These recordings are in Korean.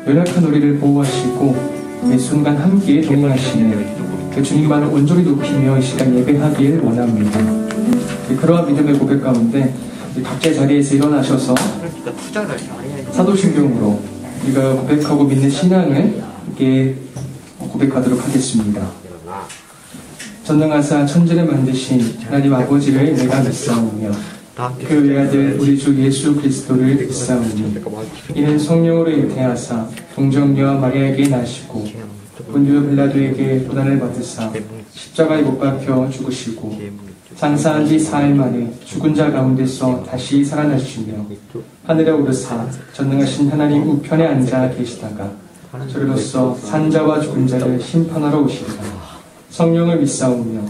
연약한 우리를 보호하시고 매 순간 함께 동행하시는 그 주님만을 온전히 높이며 이 시간 예배하길 원합니다. 그러한 믿음의 고백 가운데 각자의 자리에서 일어나셔서 사도신경으로 우리가 고백하고 믿는 신앙을 함께 고백하도록 하겠습니다. 전능하사 천지를 만드신 하나님 아버지를 내가 믿사오며 그 외아들 우리 주 예수 그리스도를 믿사오니 이는 성령으로 잉태하사 동정녀 마리아에게 나시고 본디오 빌라도에게 고난을 받으사 십자가에 못 박혀 죽으시고 장사한 지 4일 만에 죽은 자 가운데서 다시 살아나시며 하늘에 오르사 전능하신 하나님 우편에 앉아 계시다가 저리로서 산자와 죽은 자를 심판하러 오시리라. 성령을 믿사오며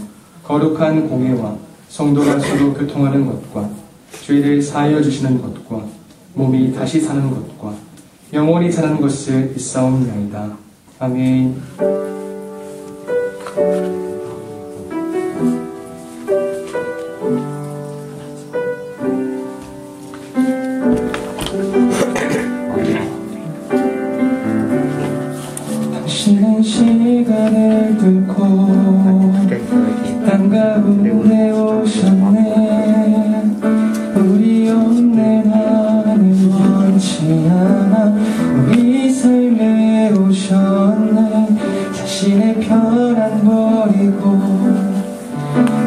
거룩한 공회와 성도가 서로 교통하는 것과 죄를 사하여 주시는 것과 몸이 다시 사는 것과 영원히 사는 것을 믿사옵나이다. 아멘. 당신은 시간을 뚫고 땅 가운데 오셨네. 우리 없는 하늘 원치 않아 우리 삶에 오셨네. 자신의 편안 버리고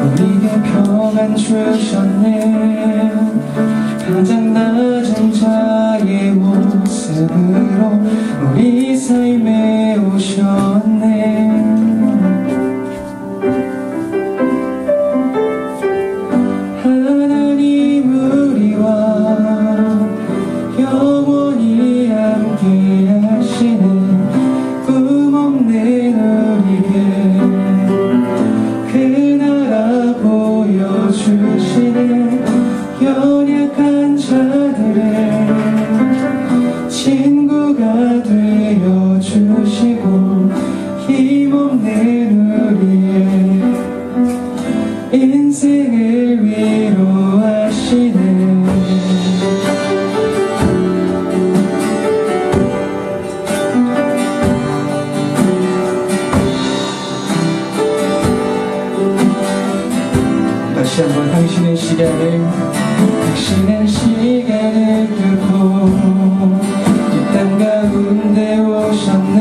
우리에게 평안 주셨네. 가장 낮은 자의 모습으로 우리 삶에 오셨네. 하나님 우리와 영원히 함께 하시는 꿈 없는 우리에게 그 나라 보여주시네. 연약한 자들의 친구가 되어주시고 힘없는 우리의 인생을 위로하시네. 다시 한번 당신의 시간을 뚫고 이 땅 가운데 오셨네.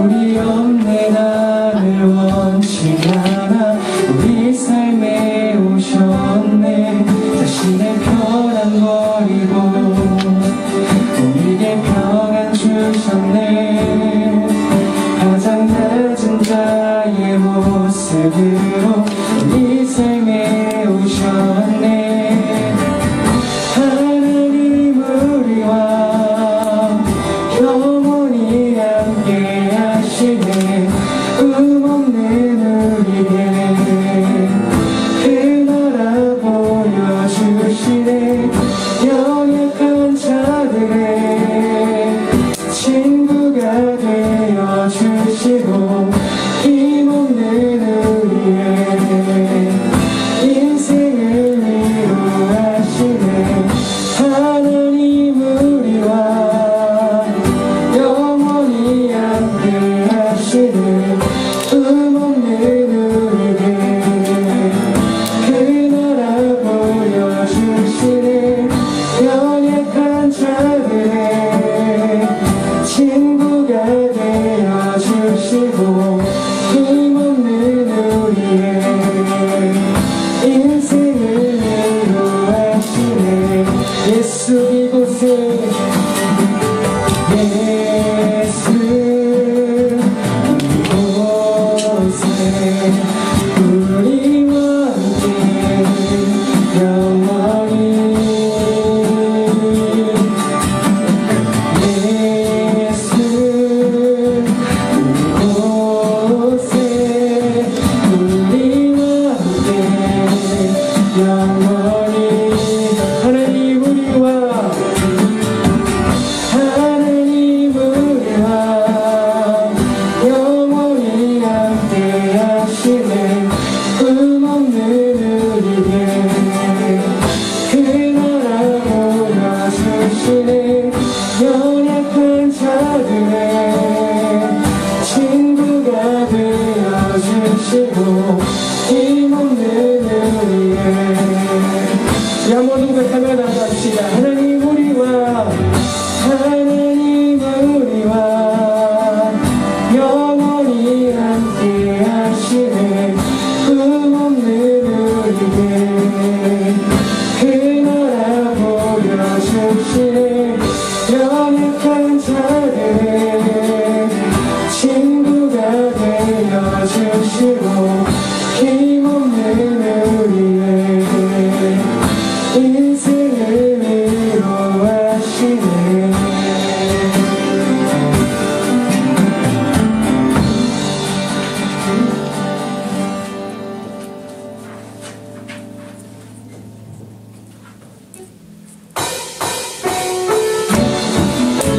우리 없는 하늘 원치 않아 우리 삶에 오셨네. 자신의 편안 버리고 우리에게 평안 주셨네. 가장 낮은 자의 모습으로 우리 삶에 오셨네. 하나님 우리와 영원히 함께 하시네. 꿈 없는 우리에게 그 나라 보여주시네. 연약한 자들의 친구가 되어주시고 힘없는 우리의 인생을 위로하시네. 하나님 우리와 영원히 함께 하시네. 꿈 없는 우리에게 그 나라 보여주시네. 연약한 자들의 친구가 되어주시고 힘없는 우리의 인생을 위로하시네. 예수 이곳에 예수 이곳에 우리와 함께 영원히 예수 이곳에 우리와 함께 영원히. 하나님 우리와 주시네. 연약한 자들의 친구가 되어주시고 힘없는 우리의 인생을 위로하시네.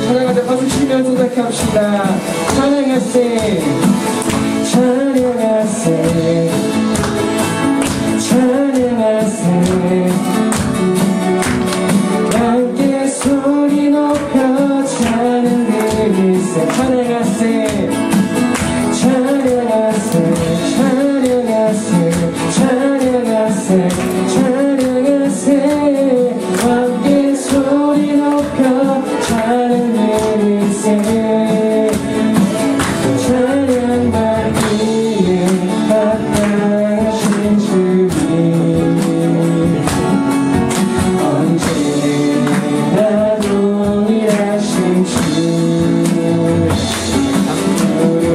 찬양할 때 박수 치면서 시작합시다. 찬양하세, 찬양하세, 찬양하세. 함께 소리 높여 찬양 드리세. 찬양하세, 찬양하세, 찬양하세, 찬양하세, 찬양하세. 함께 소리 높여 찬양 드리세. 찬양받기에 합당하신 주님, 언제나 동일하신 주. 무릎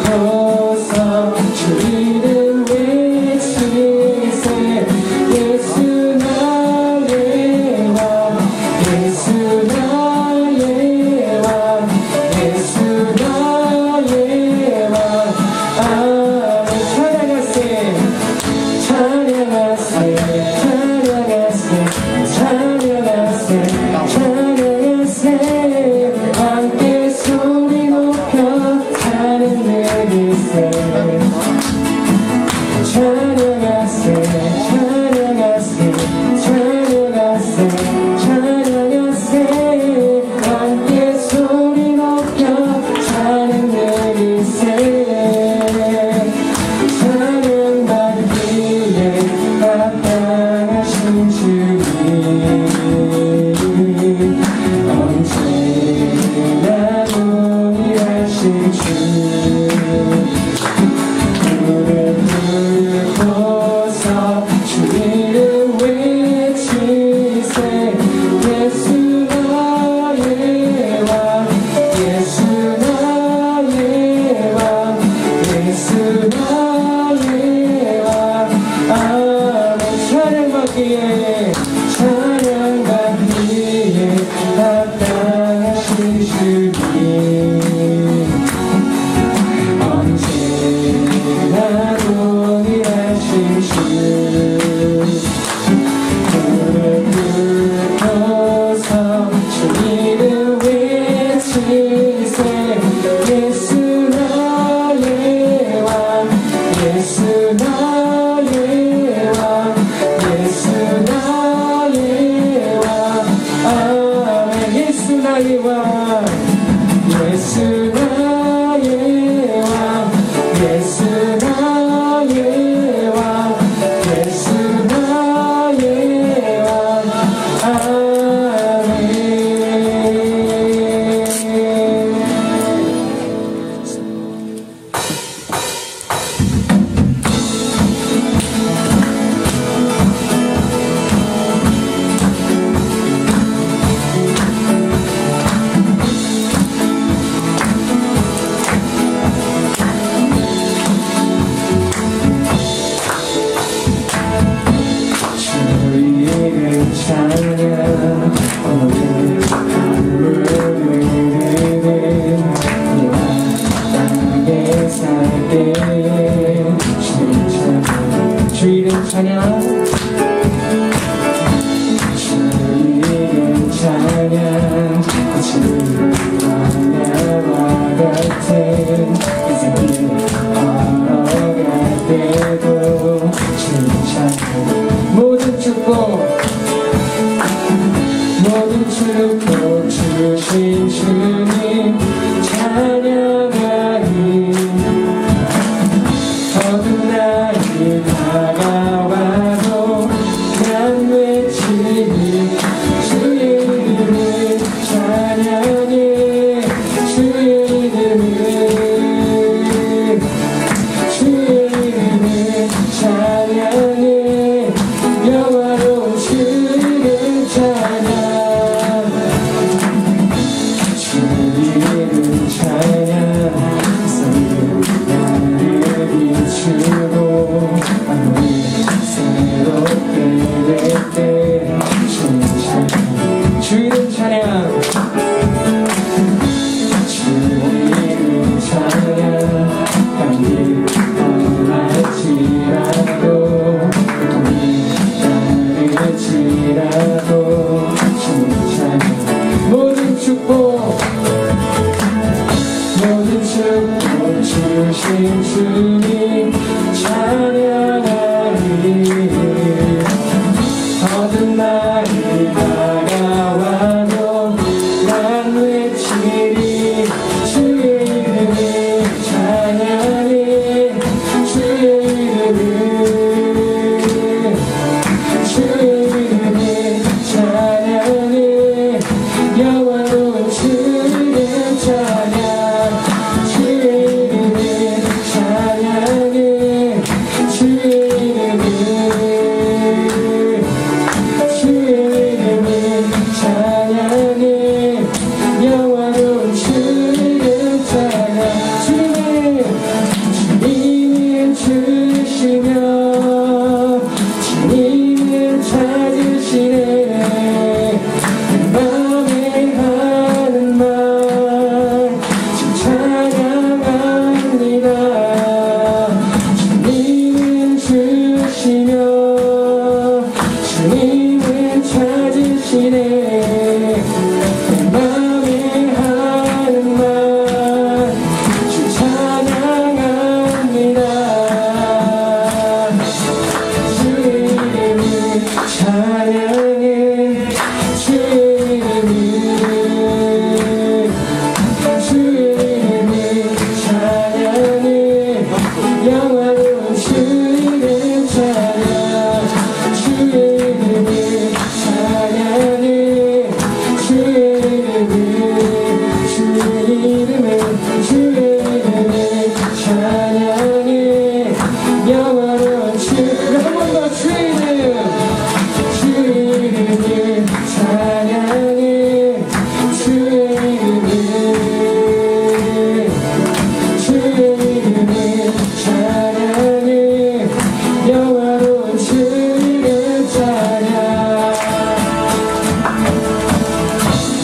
꿇고서 주 이름 외치세. 예수 나의 왕, 예수 나의 왕, 예수 나의 왕. 아멘. 찬양하세, 찬양하세, 찬양하세, 찬양하세, 찬양하세. 함께 소리 높여 찬양 드리세. 찬양하세, 찬양하세, 찬양하세, 찬양하세. 함께 소리 높여 찬양 드리세. 찬양받기에 합당하신 주님, 언제나 동일하신 주. 무릎 꿇고서 주 이름 외치세. 예수 나의 왕, 예수 나의 왕, 예수 나의 왕. 아멘. 찬양받기에, 찬양받기에 합당하신 주님, 언제나 동일하신 주. 무릎 꿇고서 주 이름 외치세. 예수 나의 왕, 예수 나의 왕, 예수 나의 왕. 아멘. 예수 나의 왕, 예수 나의 왕, 예수 나의 왕, 예수 나의 왕. 아멘. 주의 찬양 오늘 하루를 땅에 살 때에 주 이름 찬양, 주 이름 찬양. 주 하나와 같은 인생길 걸어갈 때도 주 찬양. 모든 축복, 모든 축복 주신 주님 찬양하리. 어두운 날이 다가와도 난 외치리. 주의 이름을 찬양해, 주의 이름을, 주의 이름을 찬양해. 영화로운 주를 찬양. 주 이름 찬양. 주 이름 찬양. 향기 떠날지라도 지라도 주 찬양. 모든 축복 주신 주님 찬양하리. 어두운 날이 다가와도 난 외치리. 주의 이름을 찬양해. 주의 이름을 찬양해. 영원한 주의 찬양. 주의 이름을 찬양해. 주의 이름을 찬양해. 영원한 주의 찬양. 주님이 주시며 주님을 찾으시네. 맘에 하는 말 찬양합니다. 주님을 주시며 주님을 찾으시네. 맘에 하는 말 찬양합니다. 주의 이름을 찬양해. 주의 이름을 찬양해. 영원한 주의 찬양. 주의 이름을 찬양해. 주의 이름을 찬양해. 영원한 한 번 더 주의 이름. 주의 이름을 찬양해. 주의 이름을 찬양해. 영원한 주의 찬양.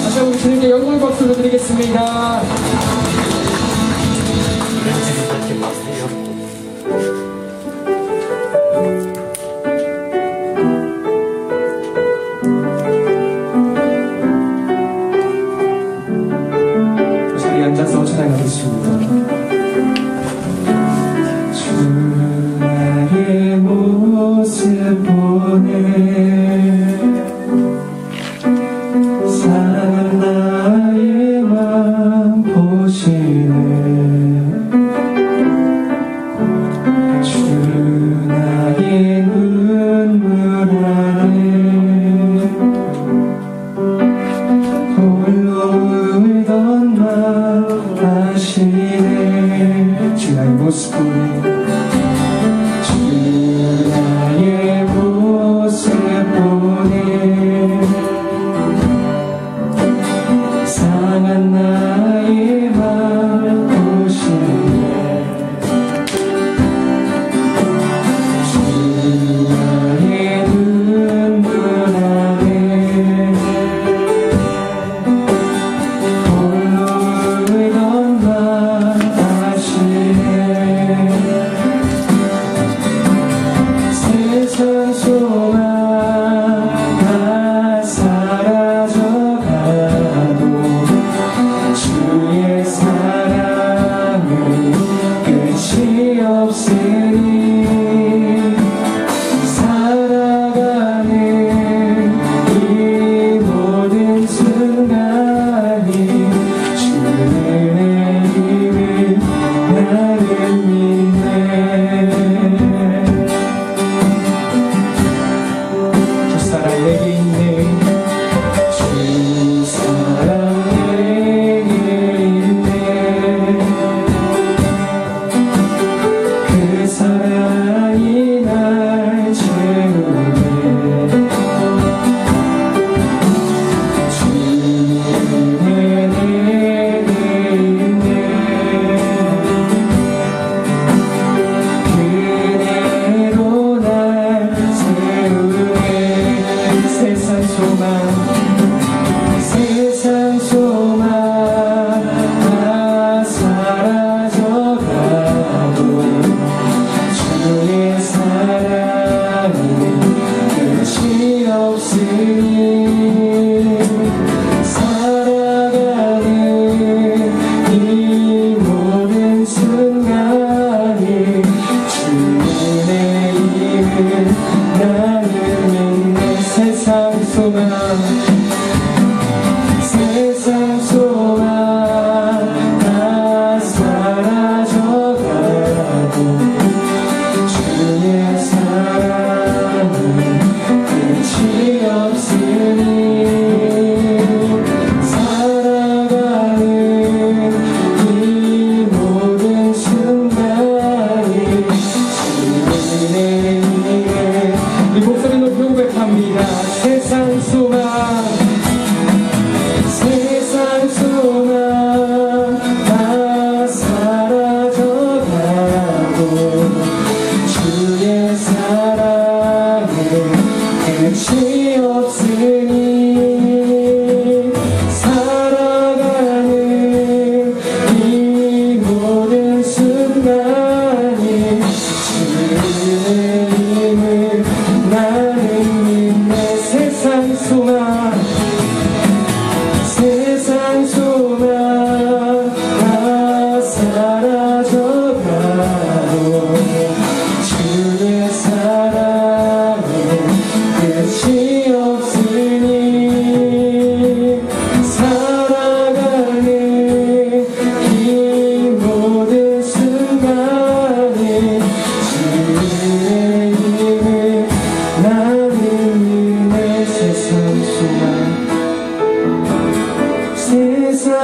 다시 한번 주님께 영광 박수를 드리겠습니다. 자리에 앉아서 찬양하겠습니다. 주 나의 모습 보네. 사는 나의 맘 보시네. 주 나의 눈물 안에 홀로 울던 맘 아시네.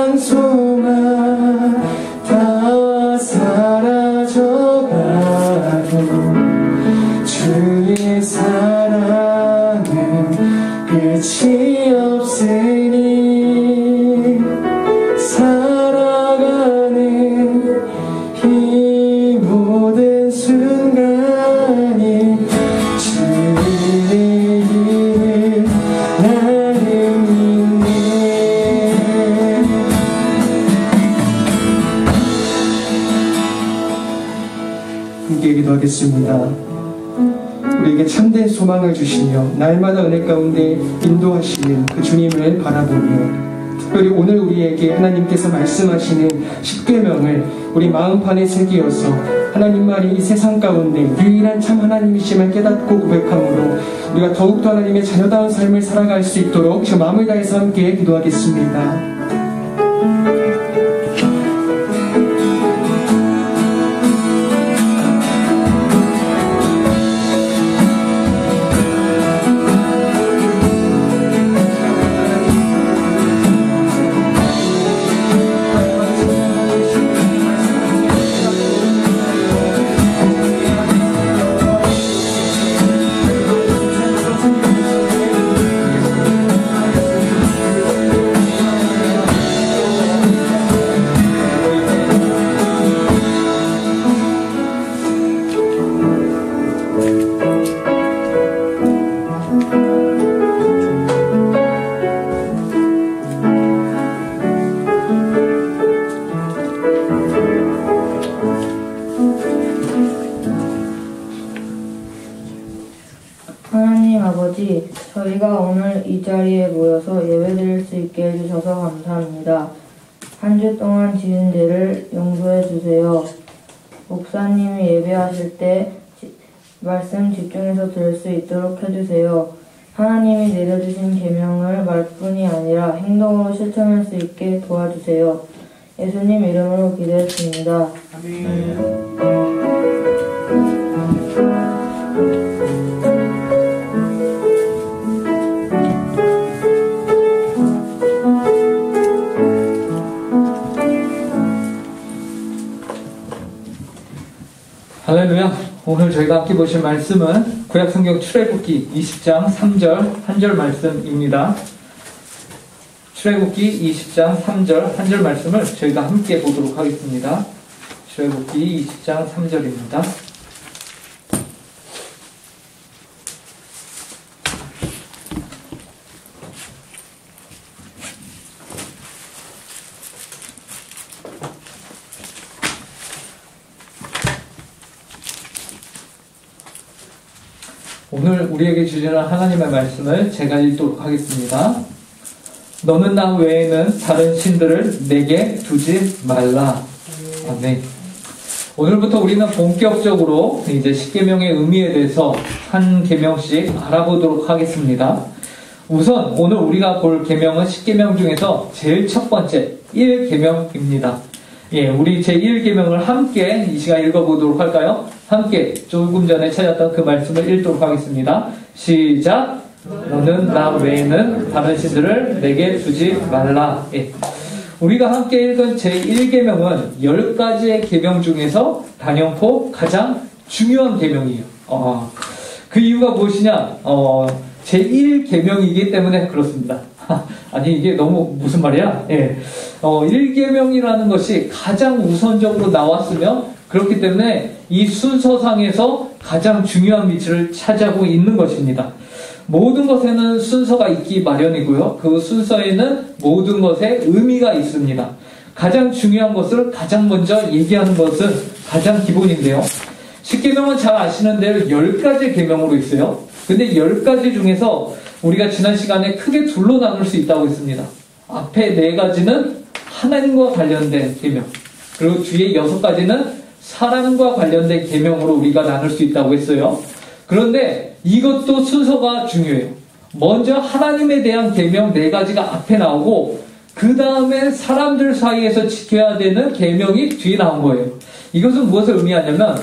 세상 소망 다 사라져가도 주의 사랑은 끝이 없으니 살아가는 이 모든 순간이 주의 일을 나는 믿네. 함께 기도하겠습니다. 우리에게 참된 소망을 주시며 날마다 은혜 가운데 인도하시는 그 주님을 바라보며 특별히 오늘 우리에게 하나님께서 말씀하시는 십계명을 우리 마음판에 새기어서 하나님 말이 이 세상 가운데 유일한 참 하나님이심을 깨닫고 고백함으로 우리가 더욱더 하나님의 자녀다운 삶을 살아갈 수 있도록 지금 마음을 다해서 함께 기도하겠습니다. 하나님 아버지, 저희가 오늘 이 자리에 모여서 예배드릴 수 있게 해주셔서 감사합니다. 한 주 동안 지은 죄를 용서해 주세요. 목사님이 예배하실 때 말씀 집중해서 들을 수 있도록 해주세요. 하나님이 내려주신 계명을 말뿐이 아니라 행동으로 실천할 수 있게 도와주세요. 예수님 이름으로 기도했습니다. 아멘. 할렐루야. 오늘 저희가 함께 보실 말씀은 구약성경 출애굽기 20장 3절 한 절 말씀입니다. 출애굽기 20장 3절 한 절 말씀을 저희가 함께 보도록 하겠습니다. 출애굽기 20장 3절입니다. 오늘 우리에게 주시는 하나님의 말씀을 제가 읽도록 하겠습니다. 너는 나 외에는 다른 신들을 내게 두지 말라. 아멘. 오늘부터 우리는 본격적으로 이제 십계명의 의미에 대해서 한 계명씩 알아보도록 하겠습니다. 우선 오늘 우리가 볼 계명은 십계명 중에서 제일 첫 번째 1계명입니다. 예, 우리 제1계명을 함께 이 시간 읽어보도록 할까요? 함께 조금 전에 찾았던 그 말씀을 읽도록 하겠습니다. 시작! 너는 나 외에는 다른 신들을 내게 두지 말라. 예. 우리가 함께 읽은 제1계명은 10가지의 계명 중에서 단연코 가장 중요한 계명이에요. 그 이유가 무엇이냐? 제1계명이기 때문에 그렇습니다. 아니 이게 너무 무슨 말이야? 예. 1계명이라는 것이 가장 우선적으로 나왔으며 그렇기 때문에 이 순서상에서 가장 중요한 위치를 차지하고 있는 것입니다. 모든 것에는 순서가 있기 마련이고요. 그 순서에는 모든 것에 의미가 있습니다. 가장 중요한 것을 가장 먼저 얘기하는 것은 가장 기본인데요. 십계명은 잘 아시는 대로 10가지 계명으로 있어요. 근데 10가지 중에서 우리가 지난 시간에 크게 둘로 나눌 수 있다고 했습니다. 앞에 4가지는 하나님과 관련된 계명, 그리고 뒤에 6가지는 사람과 관련된 계명으로 우리가 나눌 수 있다고 했어요. 그런데 이것도 순서가 중요해요. 먼저 하나님에 대한 계명 4가지가 앞에 나오고 그 다음에 사람들 사이에서 지켜야 되는 계명이 뒤에 나온 거예요. 이것은 무엇을 의미하냐면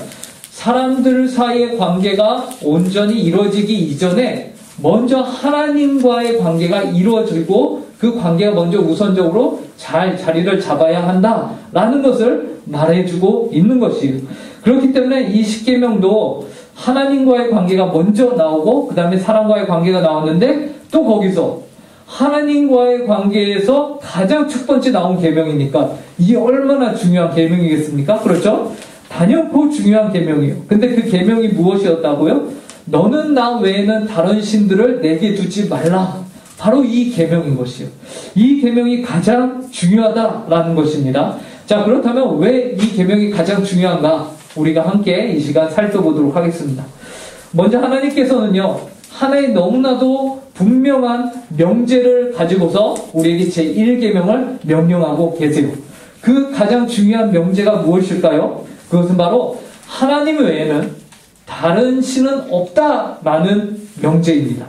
사람들 사이의 관계가 온전히 이루어지기 이전에 먼저 하나님과의 관계가 이루어지고 그 관계가 먼저 우선적으로 잘 자리를 잡아야 한다라는 것을 말해주고 있는 것이에요. 그렇기 때문에 이 십계명도 하나님과의 관계가 먼저 나오고 그 다음에 사람과의 관계가 나왔는데 또 거기서 하나님과의 관계에서 가장 첫 번째 나온 계명이니까 이게 얼마나 중요한 계명이겠습니까? 그렇죠? 단연코 중요한 계명이에요. 근데 그 계명이 무엇이었다고요? 너는 나 외에는 다른 신들을 내게 두지 말라. 바로 이 계명인 것이에요. 이 계명이 가장 중요하다라는 것입니다. 자, 그렇다면 왜 이 계명이 가장 중요한가? 우리가 함께 이 시간 살펴보도록 하겠습니다. 먼저 하나님께서는요, 하나의 너무나도 분명한 명제를 가지고서 우리에게 제1계명을 명령하고 계세요. 그 가장 중요한 명제가 무엇일까요? 그것은 바로 하나님 외에는 다른 신은 없다라는 명제입니다.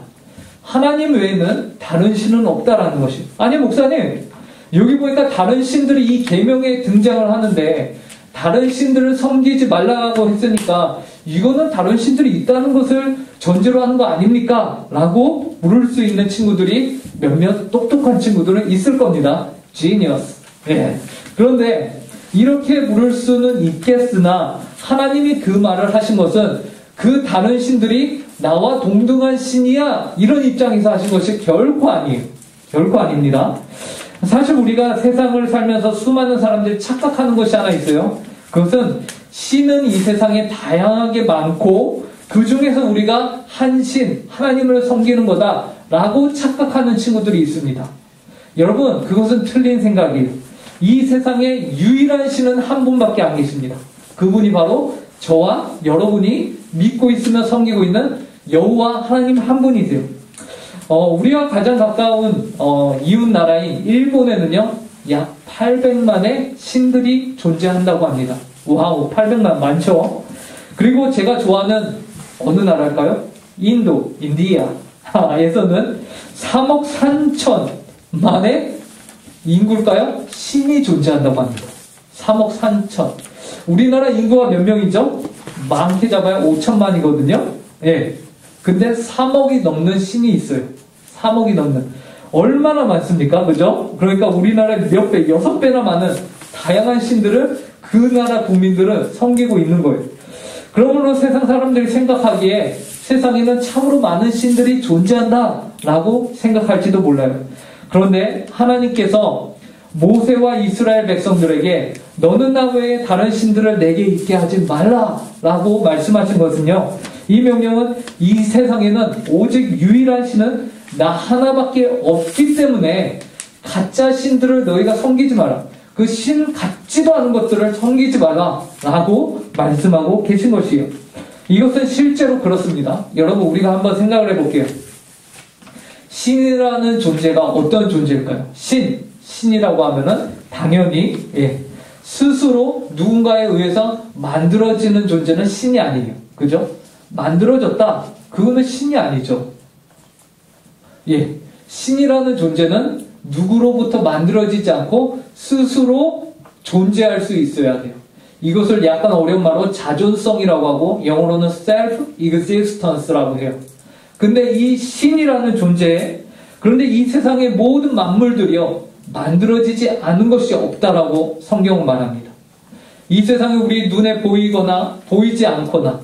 하나님 외에는 다른 신은 없다라는 것이에요. 아니, 목사님, 여기 보니까 다른 신들이 이 계명에 등장을 하는데 다른 신들을 섬기지 말라고 했으니까 이거는 다른 신들이 있다는 것을 전제로 하는 거 아닙니까? 라고 물을 수 있는 친구들이 몇몇 똑똑한 친구들은 있을 겁니다. Genius. 예. 그런데 이렇게 물을 수는 있겠으나 하나님이 그 말을 하신 것은 그 다른 신들이 나와 동등한 신이야 이런 입장에서 하신 것이 결코 아니에요. 결코 아닙니다. 사실 우리가 세상을 살면서 수많은 사람들이 착각하는 것이 하나 있어요. 그것은 신은 이 세상에 다양하게 많고 그 중에서 우리가 한 신, 하나님을 섬기는 거다라고 착각하는 친구들이 있습니다. 여러분, 그것은 틀린 생각이에요. 이 세상에 유일한 신은 한 분밖에 안 계십니다. 그분이 바로 저와 여러분이 믿고 있으며 섬기고 있는 여호와 하나님 한 분이세요. 우리와 가장 가까운 이웃 나라인 일본에는요, 약 800만의 신들이 존재한다고 합니다. 와우, 800만 많죠? 그리고 제가 좋아하는 어느 나라일까요? 인디아에서는 3억 3천만의 인구일까요? 신이 존재한다고 합니다. 3억 3천. 우리나라 인구가 몇 명이죠? 많게 잡아야 5천만이거든요. 예. 근데 3억이 넘는 신이 있어요. 3억이 넘는. 얼마나 많습니까? 그죠? 그러니까 우리나라의 몇 배, 6배나 많은 다양한 신들을 그 나라 국민들은 섬기고 있는 거예요. 그러므로 세상 사람들이 생각하기에 세상에는 참으로 많은 신들이 존재한다라고 생각할지도 몰라요. 그런데 하나님께서 모세와 이스라엘 백성들에게 너는 나 외에 다른 신들을 내게 있게 하지 말라라고 말씀하신 것은요, 이 명령은 이 세상에는 오직 유일한 신은 나 하나밖에 없기 때문에 가짜 신들을 너희가 섬기지 마라. 그 신 같지도 않은 것들을 섬기지 마라라고 말씀하고 계신 것이에요. 이것은 실제로 그렇습니다. 여러분, 우리가 한번 생각을 해볼게요. 신이라는 존재가 어떤 존재일까요? 신이라고 하면은 당연히 스스로 누군가에 의해서 만들어지는 존재는 신이 아니에요. 그죠? 만들어졌다. 그거는 신이 아니죠. 신이라는 존재는 누구로부터 만들어지지 않고 스스로 존재할 수 있어야 돼요. 이것을 약간 어려운 말로 자존성이라고 하고 영어로는 self-existence라고 해요. 근데 이 신이라는 존재, 그런데 이 세상의 모든 만물들이요, 만들어지지 않은 것이 없다라고 성경은 말합니다. 이 세상에 우리 눈에 보이거나 보이지 않거나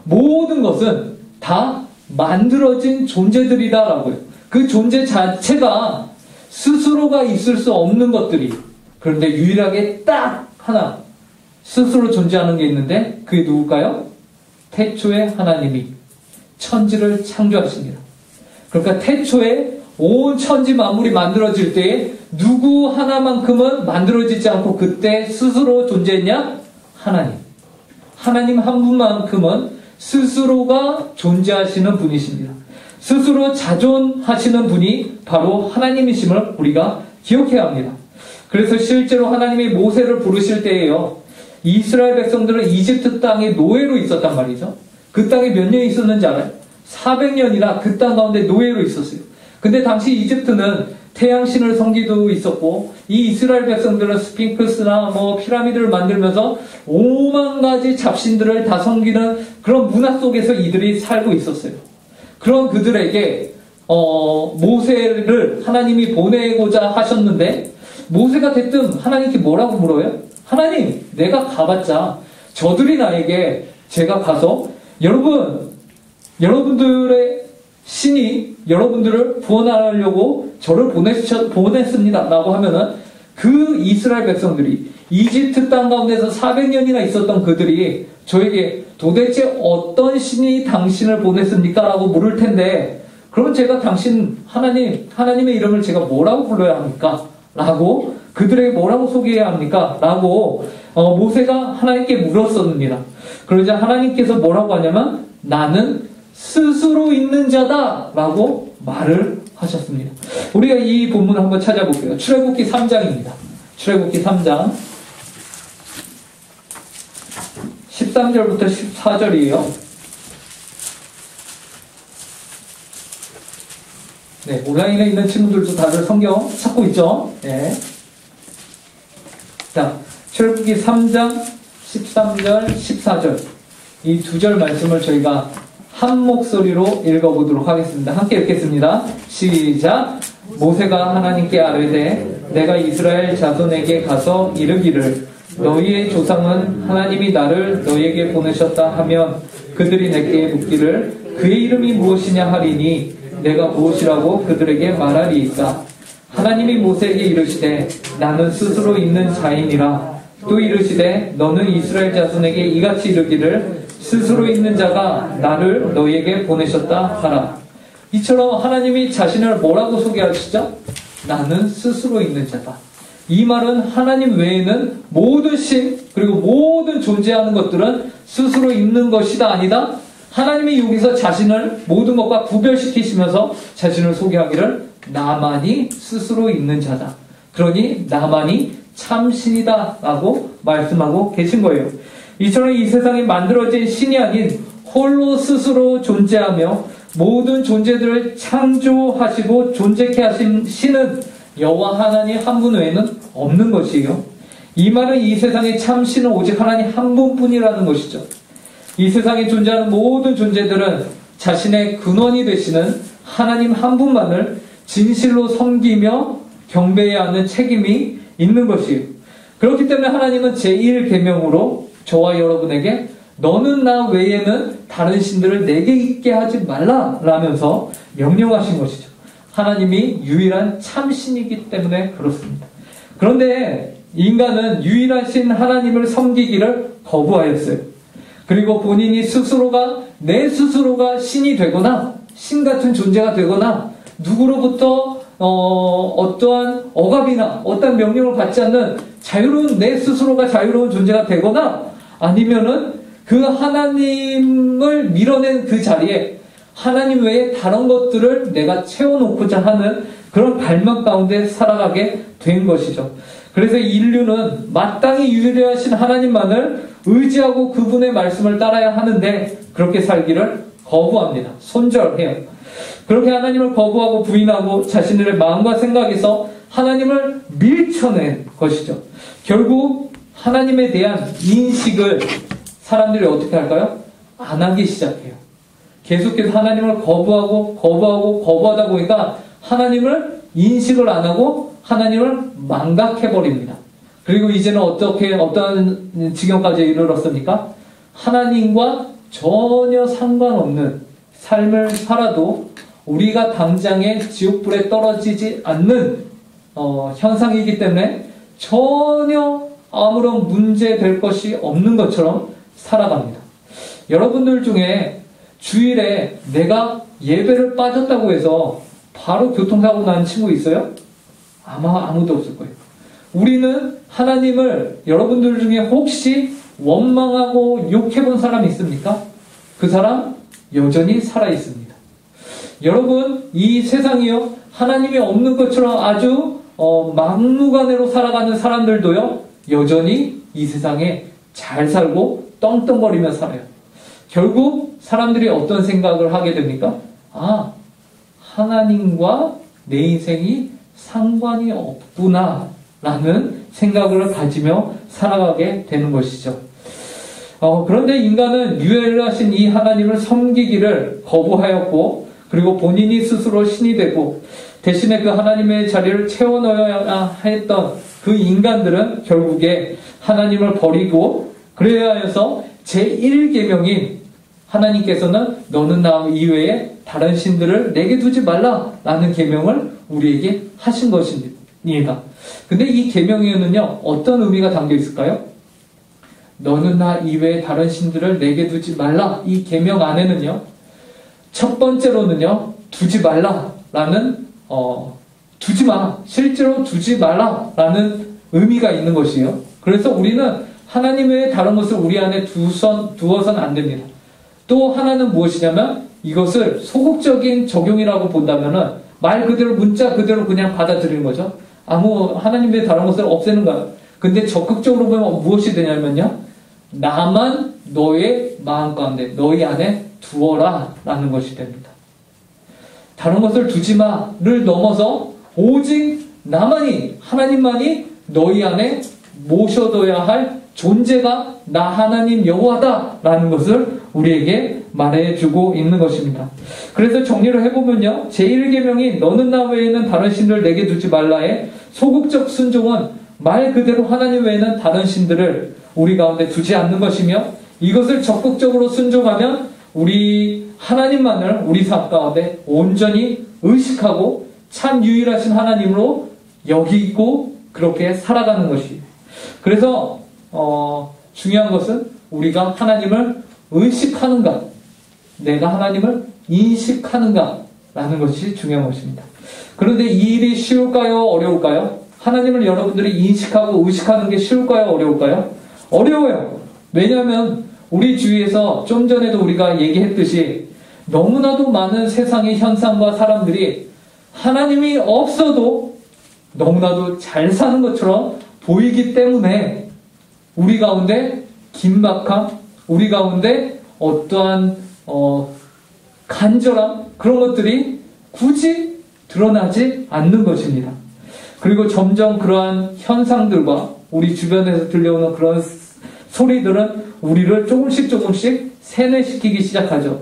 모든 것은 다 만들어진 존재들이다라고요. 그 존재 자체가 스스로가 있을 수 없는 것들이, 그런데 유일하게 딱 하나 스스로 존재하는 게 있는데 그게 누굴까요? 태초에 하나님이 천지를 창조하십니다. 그러니까 태초에 온 천지 만물이 만들어질 때에 누구 하나만큼은 만들어지지 않고 그때 스스로 존재했냐? 하나님 한 분만큼은 스스로가 존재하시는 분이십니다. 스스로 자존하시는 분이 바로 하나님이심을 우리가 기억해야 합니다. 그래서 실제로 하나님이 모세를 부르실 때에요, 이스라엘 백성들은 이집트 땅에 노예로 있었단 말이죠. 그 땅에 몇 년 있었는지 알아요? 400년이나 그 땅 가운데 노예로 있었어요. 근데 당시 이집트는 태양신을 섬기도 있었고, 이 이스라엘 백성들은 스핑크스나 피라미드를 만들면서 5만 가지 잡신들을 다 섬기는 그런 문화 속에서 이들이 살고 있었어요. 그런 그들에게 모세를 하나님이 보내고자 하셨는데 모세가 대뜸 하나님께 뭐라고 물어요? 하나님, 내가 가봤자 저들이 나에게 제가 가서 여러분들의 신이 여러분들을 구원하려고 저를 보냈습니다 라고 하면은 그 이스라엘 백성들이 이집트 땅 가운데서 400년이나 있었던 그들이 저에게 도대체 어떤 신이 당신을 보냈습니까? 라고 물을 텐데 그럼 제가 하나님의 이름을 제가 뭐라고 불러야 합니까? 라고 그들에게 뭐라고 소개해야 합니까? 라고 모세가 하나님께 물었었습니다. 그러자 하나님께서 뭐라고 하냐면 나는 스스로 있는 자다 라고 말을 하셨습니다. 우리가 이 본문을 한번 찾아볼게요. 출애굽기 3장입니다. 출애굽기 3장 13절부터 14절이에요. 네, 온라인에 있는 친구들도 다들 성경 찾고 있죠? 네. 자, 출애굽기 3장 13절, 14절 이 두 절 말씀을 저희가 한 목소리로 읽어보도록 하겠습니다. 함께 읽겠습니다. 시작! 모세가 하나님께 아뢰되 내가 이스라엘 자손에게 가서 이르기를 너희의 조상은 하나님이 나를 너희에게 보내셨다 하면 그들이 내게 묻기를 그의 이름이 무엇이냐 하리니 내가 무엇이라고 그들에게 말하리이까. 하나님이 모세에게 이르시되 나는 스스로 있는 자이니라. 또 이르시되 너는 이스라엘 자손에게 이같이 이르기를 스스로 있는 자가 나를 너희에게 보내셨다 하라. 이처럼 하나님이 자신을 뭐라고 소개하시죠? 나는 스스로 있는 자다. 이 말은 하나님 외에는 모든 신 그리고 모든 존재하는 것들은 스스로 있는 것이다 아니다. 하나님이 여기서 자신을 모든 것과 구별시키시면서 자신을 소개하기를 나만이 스스로 있는 자다. 그러니 나만이 참신이다 라고 말씀하고 계신 거예요. 이처럼 이 세상에 만들어진 신이 아닌 홀로 스스로 존재하며 모든 존재들을 창조하시고 존재케 하신 신은 여호와 하나님 한 분 외에는 없는 것이에요. 이 말은 이 세상의 참신은 오직 하나님 한 분뿐이라는 것이죠. 이 세상에 존재하는 모든 존재들은 자신의 근원이 되시는 하나님 한 분만을 진실로 섬기며 경배해야 하는 책임이 있는 것이에요. 그렇기 때문에 하나님은 제1계명으로 저와 여러분에게 너는 나 외에는 다른 신들을 내게 있게 하지 말라 라면서 명령하신 것이죠. 하나님이 유일한 참신이기 때문에 그렇습니다. 그런데 인간은 유일한 신 하나님을 섬기기를 거부하였어요. 그리고 본인이 내 스스로가 신이 되거나 신 같은 존재가 되거나 누구로부터 어떠한 억압이나 어떠한 명령을 받지 않는 내 스스로가 자유로운 존재가 되거나 아니면은 그 하나님을 밀어낸 그 자리에 하나님 외에 다른 것들을 내가 채워놓고자 하는 그런 갈망 가운데 살아가게 된 것이죠. 그래서 인류는 마땅히 유일하신 하나님만을 의지하고 그분의 말씀을 따라야 하는데 그렇게 살기를 거부합니다. 손절해요. 그렇게 하나님을 거부하고 부인하고 자신들의 마음과 생각에서 하나님을 밀쳐낸 것이죠. 결국 하나님에 대한 인식을 사람들이 어떻게 할까요? 안 하기 시작해요. 계속해서 하나님을 거부하다 보니까 하나님을 인식을 안 하고 하나님을 망각해버립니다. 그리고 이제는 어떤 지경까지 이르렀습니까? 하나님과 전혀 상관없는 삶을 살아도 우리가 당장에 지옥불에 떨어지지 않는 현상이기 때문에 전혀 아무런 문제 될 것이 없는 것처럼 살아갑니다. 여러분들 중에 주일에 내가 예배를 빠졌다고 해서 바로 교통사고 난 친구 있어요? 아마 아무도 없을 거예요. 우리는 하나님을 여러분들 중에 혹시 원망하고 욕해본 사람이 있습니까? 그 사람 여전히 살아있습니다. 여러분, 이 세상이요, 하나님이 없는 것처럼 아주 막무가내로 살아가는 사람들도요, 여전히 이 세상에 잘 살고 떵떵거리며 살아요. 결국 사람들이 어떤 생각을 하게 됩니까? 하나님과 내 인생이 상관이 없구나 라는 생각을 가지며 살아가게 되는 것이죠. 그런데 인간은 유일하신 이 하나님을 섬기기를 거부하였고 그리고 본인이 스스로 신이 되고 대신에 그 하나님의 자리를 채워 넣어야 했던 그 인간들은 결국에 하나님을 버리고, 그래야 해서 제1계명인 하나님께서는 너는 나 이외에 다른 신들을 내게 두지 말라라는 계명을 우리에게 하신 것입니다. 근데 이 계명에는요, 어떤 의미가 담겨 있을까요? 너는 나 이외에 다른 신들을 내게 두지 말라. 이 계명 안에는요, 첫 번째로는요, 두지 말라라는 두지 마. 실제로 두지 말라라는 의미가 있는 것이에요. 그래서 우리는 하나님 외에 다른 것을 우리 안에 두어서는 안 됩니다. 또 하나는 무엇이냐면 이것을 소극적인 적용이라고 본다면은 말 그대로 문자 그대로 그냥 받아들이는 거죠. 하나님 외에 다른 것을 없애는 거예요. 근데 적극적으로 보면 무엇이 되냐면요, 나만 너의 마음 가운데 너희 안에 두어라 라는 것이 됩니다. 다른 것을 두지 마를 넘어서 오직 나만이, 하나님만이 너희 안에 모셔둬야 할 존재가 나 하나님 여호와다 라는 것을 우리에게 말해주고 있는 것입니다. 그래서 정리를 해보면요, 제1계명인 너는 나 외에는 다른 신을 내게 두지 말라의 소극적 순종은 말 그대로 하나님 외에는 다른 신들을 우리 가운데 두지 않는 것이며, 이것을 적극적으로 순종하면 우리 하나님만을 우리 삶 가운데 온전히 의식하고 참 유일하신 하나님으로 여기고 그렇게 살아가는 것이에요. 그래서 중요한 것은 우리가 하나님을 의식하는가, 내가 하나님을 인식하는가 라는 것이 중요한 것입니다. 그런데 이 일이 쉬울까요? 어려울까요? 하나님을 여러분들이 인식하고 의식하는 게 쉬울까요? 어려울까요? 어려워요. 왜냐하면 우리 주위에서 좀 전에도 우리가 얘기했듯이 너무나도 많은 세상의 현상과 사람들이 하나님이 없어도 너무나도 잘 사는 것처럼 보이기 때문에 우리 가운데 긴박함, 우리 가운데 어떠한 간절함, 그런 것들이 굳이 드러나지 않는 것입니다. 그리고 점점 그러한 현상들과 우리 주변에서 들려오는 그런 소리들은 우리를 조금씩 세뇌시키기 시작하죠.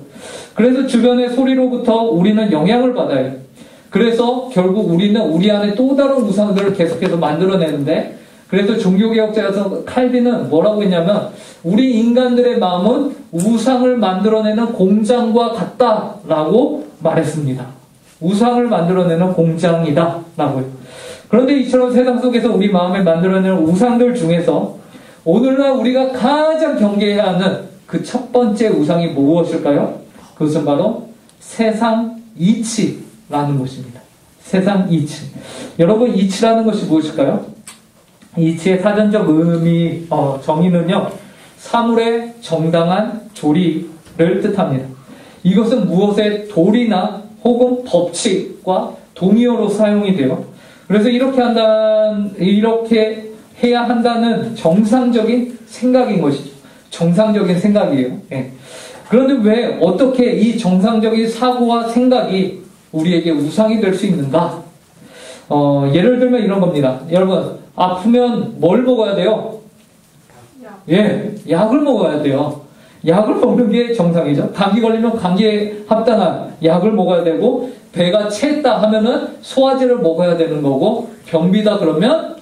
그래서 주변의 소리로부터 우리는 영향을 받아요. 그래서 결국 우리는 우리 안에 또 다른 우상들을 계속해서 만들어내는데, 그래서 종교개혁자에서 칼빈은 뭐라고 했냐면 우리 인간들의 마음은 우상을 만들어내는 공장과 같다라고 말했습니다. 우상을 만들어내는 공장이다 라고요. 그런데 이처럼 세상 속에서 우리 마음에 만들어내는 우상들 중에서 오늘날 우리가 가장 경계해야 하는 그 첫 번째 우상이 무엇일까요? 그것은 바로 세상 이치라는 것입니다. 세상 이치. 여러분, 이치라는 것이 무엇일까요? 이치의 사전적 의미, 정의는요, 사물의 정당한 조리를 뜻합니다. 이것은 무엇의 도리나 혹은 법칙과 동의어로 사용이 돼요. 그래서 이렇게 해야 한다는 정상적인 생각인 것이죠. 정상적인 생각이에요. 예. 그런데 왜 어떻게 이 정상적인 사고와 생각이 우리에게 우상이 될 수 있는가? 예를 들면 이런 겁니다. 여러분, 아프면 뭘 먹어야 돼요? 예, 약을 먹어야 돼요. 약을 먹는 게 정상이죠. 감기 걸리면 감기에 합당한 약을 먹어야 되고, 배가 챘다 하면은 소화제를 먹어야 되는 거고, 변비다 그러면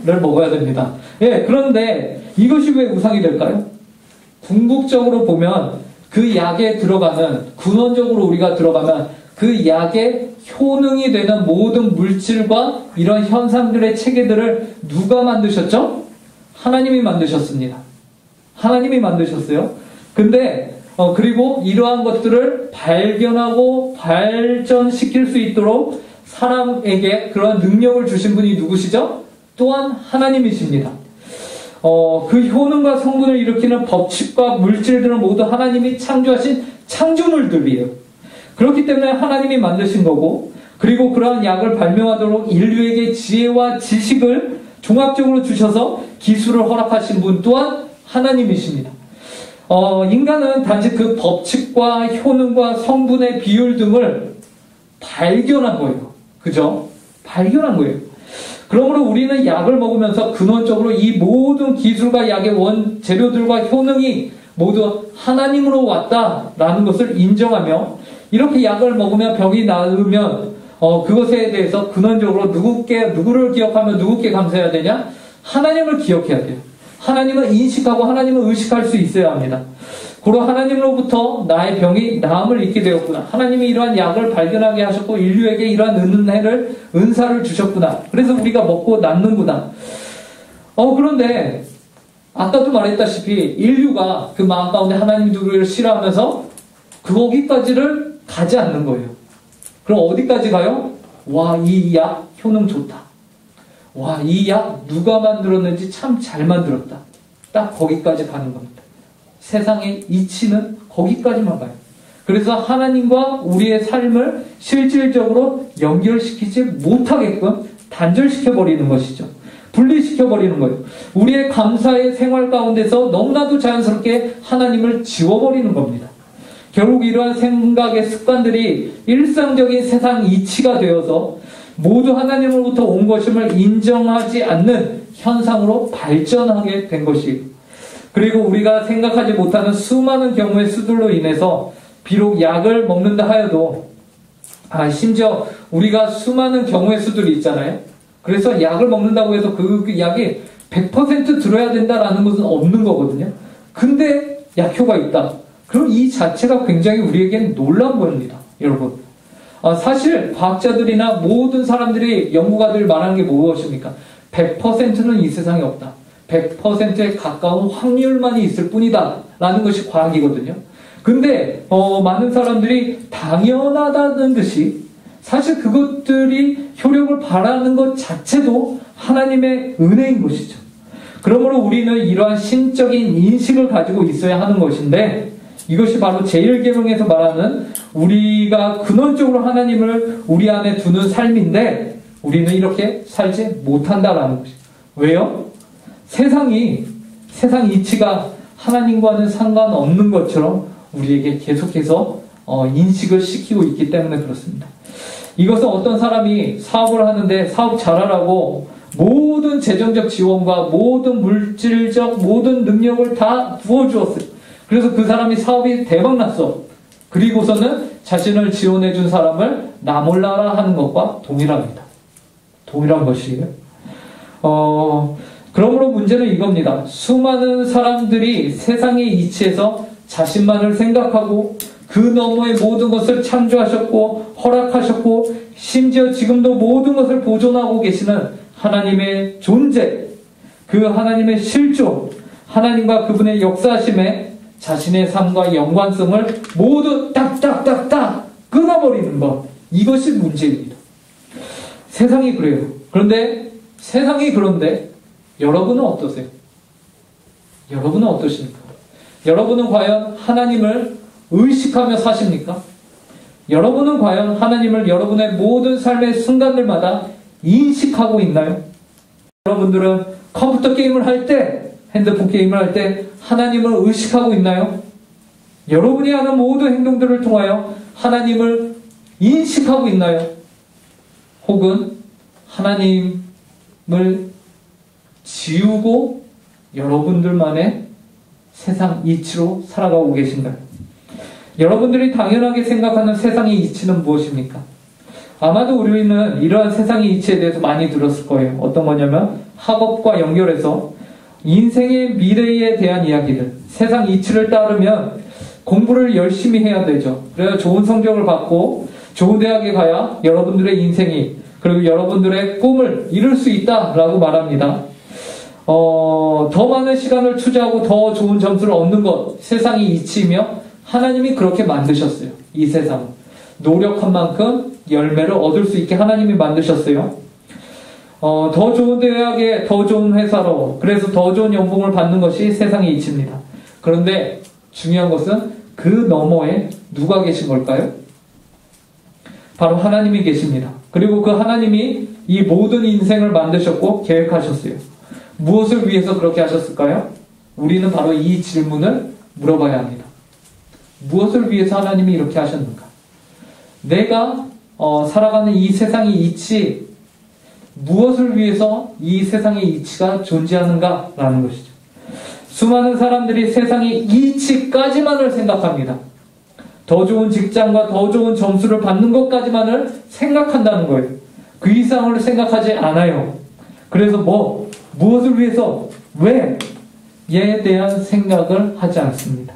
를 먹어야 됩니다. 예, 그런데 이것이 왜 우상이 될까요? 궁극적으로 보면 그 약에 들어가는, 근원적으로 우리가 들어가면 그 약의 효능이 되는 모든 물질과 이런 현상들의 체계들을 누가 만드셨죠? 하나님이 만드셨습니다. 하나님이 만드셨어요. 근데 그리고 이러한 것들을 발견하고 발전시킬 수 있도록 사람에게 그런 능력을 주신 분이 누구시죠? 또한 하나님이십니다. 그 효능과 성분을 일으키는 법칙과 물질들은 모두 하나님이 창조하신 창조물들이에요. 그렇기 때문에 하나님이 만드신 거고, 그리고 그러한 약을 발명하도록 인류에게 지혜와 지식을 종합적으로 주셔서 기술을 허락하신 분 또한 하나님이십니다. 인간은 단지 그 법칙과 효능과 성분의 비율 등을 발견한 거예요. 그죠? 발견한 거예요. 그러므로 우리는 약을 먹으면서 근원적으로 이 모든 기술과 약의 원재료들과 효능이 모두 하나님으로 왔다라는 것을 인정하며, 이렇게 약을 먹으면 병이 나으면 그것에 대해서 근원적으로 누구를 기억하면 누구께 감사해야 되냐? 하나님을 기억해야 돼요. 하나님을 인식하고 하나님을 의식할 수 있어야 합니다. 고로 하나님으로부터 나의 병이 나음을 입게 되었구나. 하나님이 이러한 약을 발견하게 하셨고 인류에게 이러한 은사를 주셨구나. 그래서 우리가 먹고 낫는구나. 그런데 아까도 말했다시피 인류가 그 마음 가운데 하나님 누구를 싫어하면서 거기까지를 가지 않는 거예요. 그럼 어디까지 가요? 와, 이 약 효능 좋다. 와, 이 약 누가 만들었는지 참 잘 만들었다. 딱 거기까지 가는 겁니다. 세상의 이치는 거기까지만 가요. 그래서 하나님과 우리의 삶을 실질적으로 연결시키지 못하게끔 단절시켜버리는 것이죠. 분리시켜버리는 거예요. 우리의 감사의 생활 가운데서 너무나도 자연스럽게 하나님을 지워버리는 겁니다. 결국 이러한 생각의 습관들이 일상적인 세상 이치가 되어서 모두 하나님으로부터 온 것임을 인정하지 않는 현상으로 발전하게 된 것이에요. 그리고 우리가 생각하지 못하는 수많은 경우의 수들로 인해서 비록 약을 먹는다 하여도 심지어 우리가 수많은 경우의 수들이 있잖아요. 그래서 약을 먹는다고 해서 그 약이 100% 들어야 된다라는 것은 없는 거거든요. 근데 약효가 있다. 그럼 이 자체가 굉장히 우리에게는 놀라운 겁니다. 여러분. 사실 과학자들이나 모든 사람들이 연구가들이 말하는 게 무엇입니까? 100%는 이 세상에 없다. 100%에 가까운 확률만이 있을 뿐이다. 라는 것이 과학이거든요. 근데 많은 사람들이 당연하다는 듯이 사실 그것들이 효력을 발하는 것 자체도 하나님의 은혜인 것이죠. 그러므로 우리는 이러한 신적인 인식을 가지고 있어야 하는 것인데 이것이 바로 제1계명에서 말하는 우리가 근원적으로 하나님을 우리 안에 두는 삶인데 우리는 이렇게 살지 못한다라는 것이죠. 왜요? 세상 이치가 하나님과는 상관없는 것처럼 우리에게 계속해서 인식을 시키고 있기 때문에 그렇습니다. 이것은 어떤 사람이 사업을 하는데 사업 잘하라고 모든 재정적 지원과 모든 물질적 모든 능력을 다 부어주었어요. 그래서 그 사람이 사업이 대박났어. 그리고서는 자신을 지원해준 사람을 나 몰라라 하는 것과 동일합니다. 동일한 것이에요. 그러므로 문제는 이겁니다. 수많은 사람들이 세상의 이치에서 자신만을 생각하고 그 너머의 모든 것을 창조하셨고 허락하셨고 심지어 지금도 모든 것을 보존하고 계시는 하나님의 존재, 그 하나님의 실존, 하나님과 그분의 역사하심에 자신의 삶과 연관성을 모두 딱딱딱딱 끊어버리는 것. 이것이 문제입니다. 세상이 그래요. 세상이 그런데 여러분은 어떠세요? 여러분은 어떠십니까? 여러분은 과연 하나님을 의식하며 사십니까? 여러분은 과연 하나님을 여러분의 모든 삶의 순간들마다 인식하고 있나요? 여러분들은 컴퓨터 게임을 할 때, 핸드폰 게임을 할 때 하나님을 의식하고 있나요? 여러분이 하는 모든 행동들을 통하여 하나님을 인식하고 있나요? 혹은 하나님을 지우고 여러분들만의 세상 이치로 살아가고 계신가요? 여러분들이 당연하게 생각하는 세상의 이치는 무엇입니까? 아마도 우리는 이러한 세상의 이치에 대해서 많이 들었을 거예요. 어떤 거냐면 학업과 연결해서 인생의 미래에 대한 이야기들, 세상 이치를 따르면 공부를 열심히 해야 되죠. 그래야 좋은 성적을 받고 좋은 대학에 가야 여러분들의 인생이 그리고 여러분들의 꿈을 이룰 수 있다라고 말합니다. 더 많은 시간을 투자하고 더 좋은 점수를 얻는 것, 세상의 이치이며 하나님이 그렇게 만드셨어요. 이 세상을. 노력한 만큼 열매를 얻을 수 있게 하나님이 만드셨어요. 더 좋은 대학에 더 좋은 회사로, 그래서 더 좋은 연봉을 받는 것이 세상의 이치입니다. 그런데 중요한 것은 그 너머에 누가 계신 걸까요? 바로 하나님이 계십니다. 그리고 그 하나님이 이 모든 인생을 만드셨고 계획하셨어요. 무엇을 위해서 그렇게 하셨을까요? 우리는 바로 이 질문을 물어봐야 합니다. 무엇을 위해서 하나님이 이렇게 하셨는가? 내가 살아가는 이 세상의 이치, 무엇을 위해서 이 세상의 이치가 존재하는가라는 것이죠. 수많은 사람들이 세상의 이치까지만을 생각합니다. 더 좋은 직장과 더 좋은 점수를 받는 것까지만을 생각한다는 거예요. 그 이상을 생각하지 않아요. 그래서 무엇을 위해서, 왜에 대한 생각을 하지 않습니다.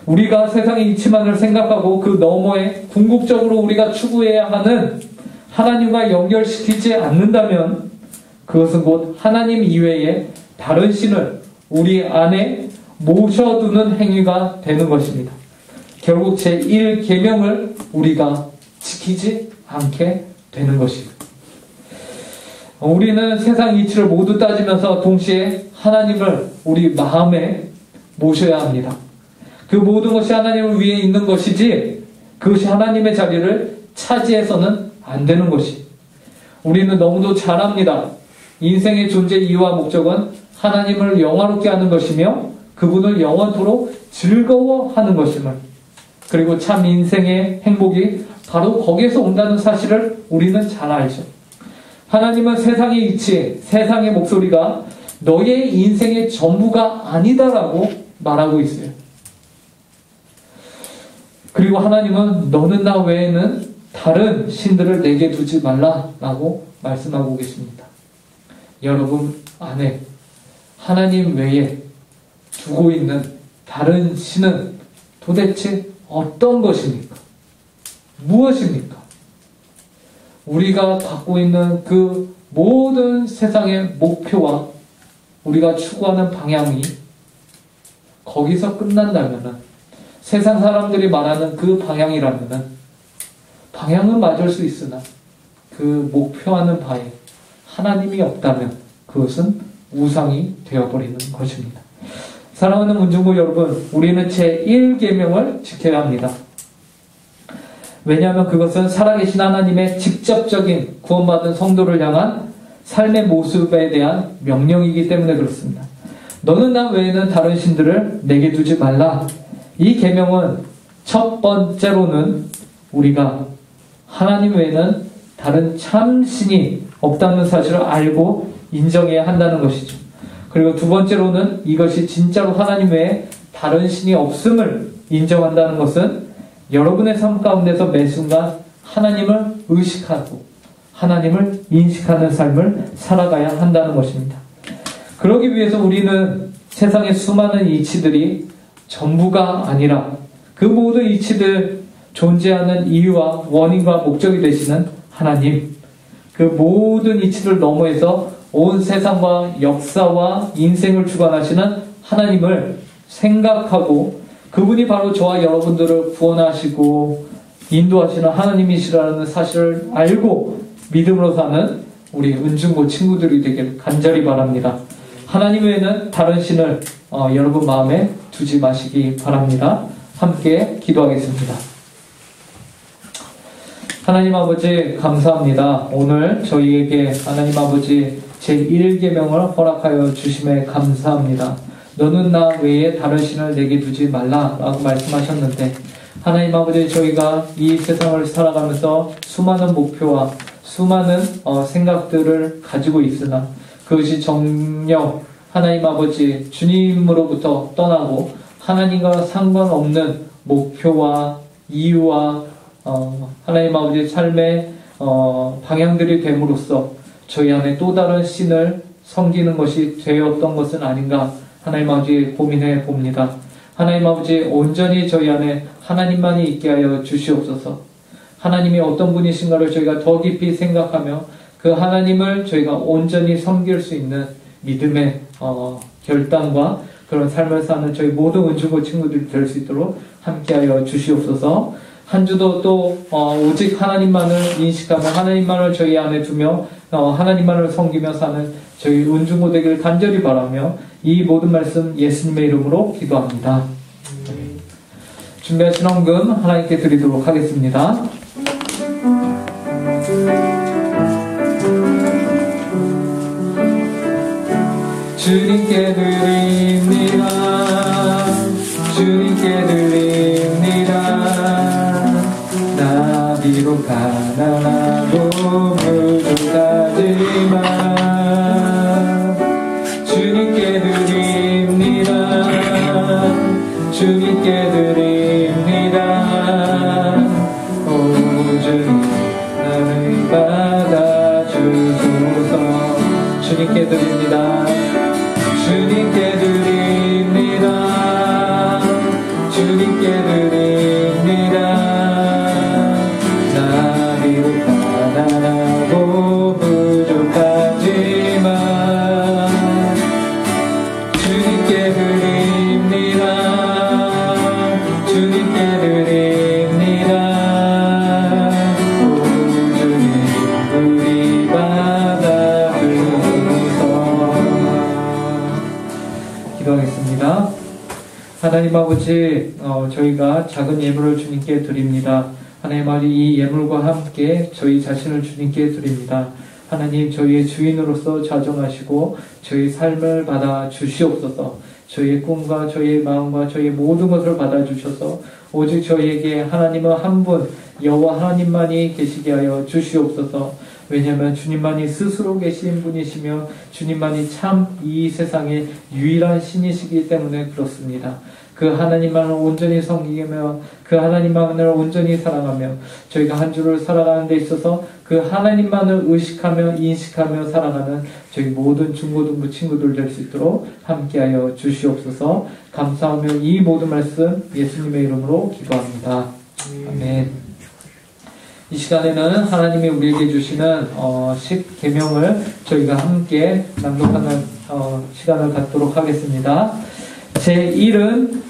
우리가 세상의 이치만을 생각하고 그 너머에 궁극적으로 우리가 추구해야 하는 하나님과 연결시키지 않는다면 그것은 곧 하나님 이외에 다른 신을 우리 안에 모셔두는 행위가 되는 것입니다. 결국 제1계명을 우리가 지키지 않게 되는 것입니다. 우리는 세상 이치를 모두 따지면서 동시에 하나님을 우리 마음에 모셔야 합니다. 그 모든 것이 하나님을 위해 있는 것이지 그것이 하나님의 자리를 차지해서는 안 되는 것이. 우리는 너무도 잘 압니다. 인생의 존재 이유와 목적은 하나님을 영화롭게 하는 것이며 그분을 영원토록 즐거워하는 것임을, 그리고 참 인생의 행복이 바로 거기에서 온다는 사실을 우리는 잘 알죠. 하나님은 세상의 이치, 세상의 목소리가 너의 인생의 전부가 아니다라고 말하고 있어요. 그리고 하나님은 너는 나 외에는 다른 신들을 내게 두지 말라라고 말씀하고 계십니다. 여러분 안에 하나님 외에 두고 있는 다른 신은 도대체 어떤 것입니까? 무엇입니까? 우리가 갖고 있는 그 모든 세상의 목표와 우리가 추구하는 방향이 거기서 끝난다면은, 세상 사람들이 말하는 그 방향이라면은 방향은 맞을 수 있으나 그 목표하는 바에 하나님이 없다면 그것은 우상이 되어버리는 것입니다. 사랑하는 문중고 여러분, 우리는 제1계명을 지켜야 합니다. 왜냐하면 그것은 살아계신 하나님의 직접적인 구원받은 성도를 향한 삶의 모습에 대한 명령이기 때문에 그렇습니다. 너는 나 외에는 다른 신들을 내게 두지 말라. 이 계명은 첫 번째로는 우리가 하나님 외에는 다른 참신이 없다는 사실을 알고 인정해야 한다는 것이죠. 그리고 두 번째로는 이것이 진짜로 하나님 외에 다른 신이 없음을 인정한다는 것은 여러분의 삶 가운데서 매 순간 하나님을 의식하고 하나님을 인식하는 삶을 살아가야 한다는 것입니다. 그러기 위해서 우리는 세상의 수많은 이치들이 전부가 아니라 그 모든 이치들 존재하는 이유와 원인과 목적이 되시는 하나님, 그 모든 이치들 너머에서 온 세상과 역사와 인생을 주관하시는 하나님을 생각하고 그분이 바로 저와 여러분들을 구원하시고 인도하시는 하나님이시라는 사실을 알고 믿음으로 사는 우리 은중고 친구들이 되길 간절히 바랍니다. 하나님 외에는 다른 신을 여러분 마음에 두지 마시기 바랍니다. 함께 기도하겠습니다. 하나님 아버지 감사합니다. 오늘 저희에게 하나님 아버지 제1계명을 허락하여 주심에 감사합니다. 너는 나 외에 다른 신을 내게 두지 말라라고 말씀하셨는데, 하나님 아버지 저희가 이 세상을 살아가면서 수많은 목표와 수많은 생각들을 가지고 있으나 그것이 정녕 하나님 아버지 주님으로부터 떠나고 하나님과 상관없는 목표와 이유와 하나님 아버지 삶의 방향들이 됨으로써 저희 안에 또 다른 신을 섬기는 것이 되었던 것은 아닌가 하나님 아버지 고민해 봅니다. 하나님 아버지 온전히 저희 안에 하나님만이 있게 하여 주시옵소서. 하나님이 어떤 분이신가를 저희가 더 깊이 생각하며 그 하나님을 저희가 온전히 섬길 수 있는 믿음의 결단과 그런 삶을 사는 저희 모든 은중고 친구들이 될 수 있도록 함께하여 주시옵소서. 한 주도 또 오직 하나님만을 인식하며 하나님만을 저희 안에 두며 하나님만을 섬기며 사는 저희 은중고 되기를 간절히 바라며 이 모든 말씀 예수님의 이름으로 기도합니다. 준비하신 헌금 하나님께 드리도록 하겠습니다. 주님께 드립니다. 주님께 드립니다. 나 비록 가난하고 부족하지만 주님께 드립니다. 주님께 드립니다. 주님께 드립니다. 주님께 드립니다. 주님께 드립니다. 나비로 가난하고 부족하지만 주님께 드립니다. 주님께 드립니다. 오 주님 우리 받아주소서. 기도하겠습니다. 하나님 아버지, 저희가 작은 예물을 주님께 드립니다. 하나님 아버지, 이 예물과 함께 저희 자신을 주님께 드립니다. 하나님, 저희의 주인으로서 자정하시고 저희 삶을 받아 주시옵소서. 저희의 꿈과 저희의 마음과 저희의 모든 것을 받아 주셔서 오직 저희에게 하나님은 한 분, 여호와 하나님만이 계시게 하여 주시옵소서. 왜냐하면 주님만이 스스로 계신 분이시며 주님만이 참 이 세상의 유일한 신이시기 때문에 그렇습니다. 그 하나님만을 온전히 섬기며 그 하나님만을 온전히 사랑하며 저희가 한 주를 살아가는 데 있어서 그 하나님만을 의식하며 인식하며 살아가는 저희 모든 중고등부 친구들 될 수 있도록 함께하여 주시옵소서. 감사하며 이 모든 말씀 예수님의 이름으로 기도합니다. 아멘. 이 시간에는 하나님이 우리에게 주시는 10계명을 저희가 함께 낭독하는 시간을 갖도록 하겠습니다. 제1은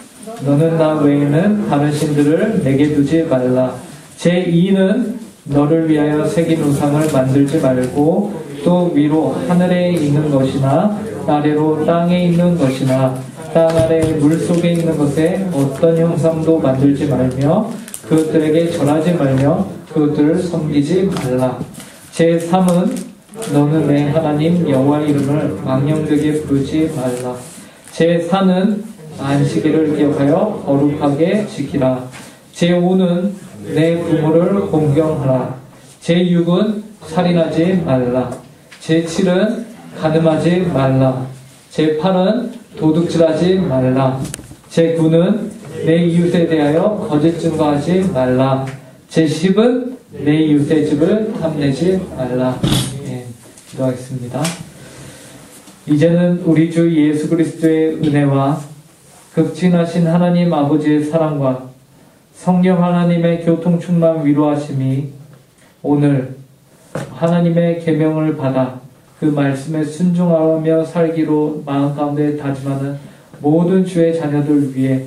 너는 나 외에는 다른 신들을 내게 두지 말라. 제2는 너를 위하여 새긴 우상을 만들지 말고 또 위로 하늘에 있는 것이나 아래로 땅에 있는 것이나 땅 아래 물속에 있는 것에 어떤 형상도 만들지 말며 그것들에게 절하지 말며 그것들을 섬기지 말라. 제3은 너는 내 하나님 여호와의 이름을 망령되게 부르지 말라. 제4는 안식일을 기억하여 거룩하게 지키라. 제5는 내 부모를 공경하라. 제6은 살인하지 말라. 제7은 간음하지 말라. 제8은 도둑질하지 말라. 제9는 내 이웃에 대하여 거짓 증거하지 말라. 제10은 내 이웃의 집을 탐내지 말라. 예, 기도하겠습니다. 이제는 우리 주 예수 그리스도의 은혜와 극진하신 하나님 아버지의 사랑과 성령 하나님의 교통 충만 위로하심이 오늘 하나님의 계명을 받아 그 말씀에 순종하며 살기로 마음 가운데 다짐하는 모든 주의 자녀들 위해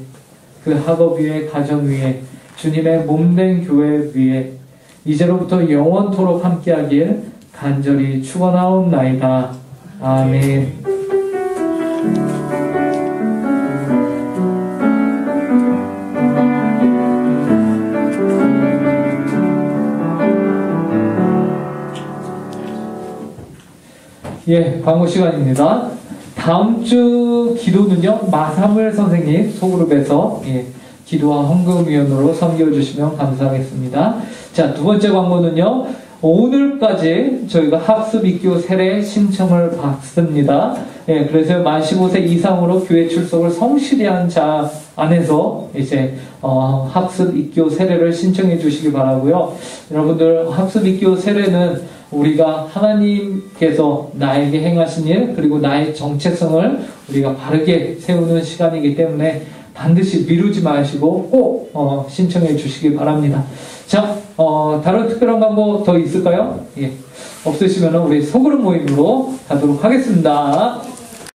그 학업 위에 가정 위에 주님의 몸된 교회 위에 이제로부터 영원토록 함께하길 간절히 축원하옵나이다. 아멘. 예, 광고 시간입니다. 다음 주 기도는요, 마사무엘 선생님 소그룹에서 기도와 헌금위원으로 섬겨주시면 감사하겠습니다. 자, 두 번째 광고는요, 오늘까지 저희가 학습 입교 세례 신청을 받습니다. 예, 그래서 만 15세 이상으로 교회 출석을 성실히 한 자 안에서 이제 학습 입교 세례를 신청해 주시기 바라고요. 여러분들 학습 입교 세례는 우리가 하나님께서 나에게 행하신 일 그리고 나의 정체성을 우리가 바르게 세우는 시간이기 때문에 반드시 미루지 마시고 꼭 신청해 주시기 바랍니다. 자, 다른 특별한 광고 더 있을까요? 예, 없으시면 우리 소그룹 모임으로 가도록 하겠습니다.